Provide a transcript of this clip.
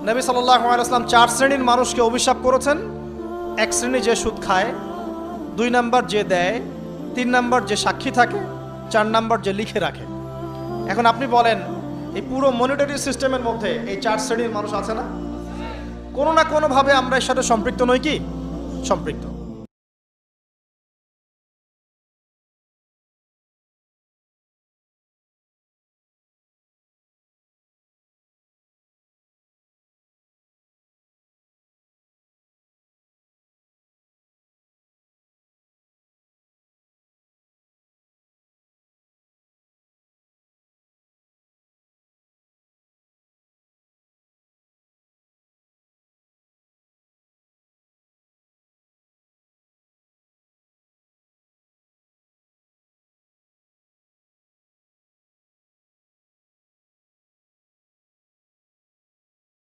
নবী সাল্লাল্লাহু আলাইহি ওয়াসাল্লাম 4 শ্রেণীর মানুষকে অভিশাপ করেছেন। এক শ্রেণী যে সুদ খায়, 2 নাম্বার যে দেয়, 3 নাম্বার যে সাক্ষী থাকে, 4 নাম্বার যে লিখে রাখে। এখন আপনি বলেন, এই পুরো মনিটারি সিস্টেমের মধ্যে এই 4 শ্রেণীর মানুষ আছে না? কোনো না কোনোভাবে আমরা এর সাথে সম্পৃক্ত নই কি? সম্পৃক্ত।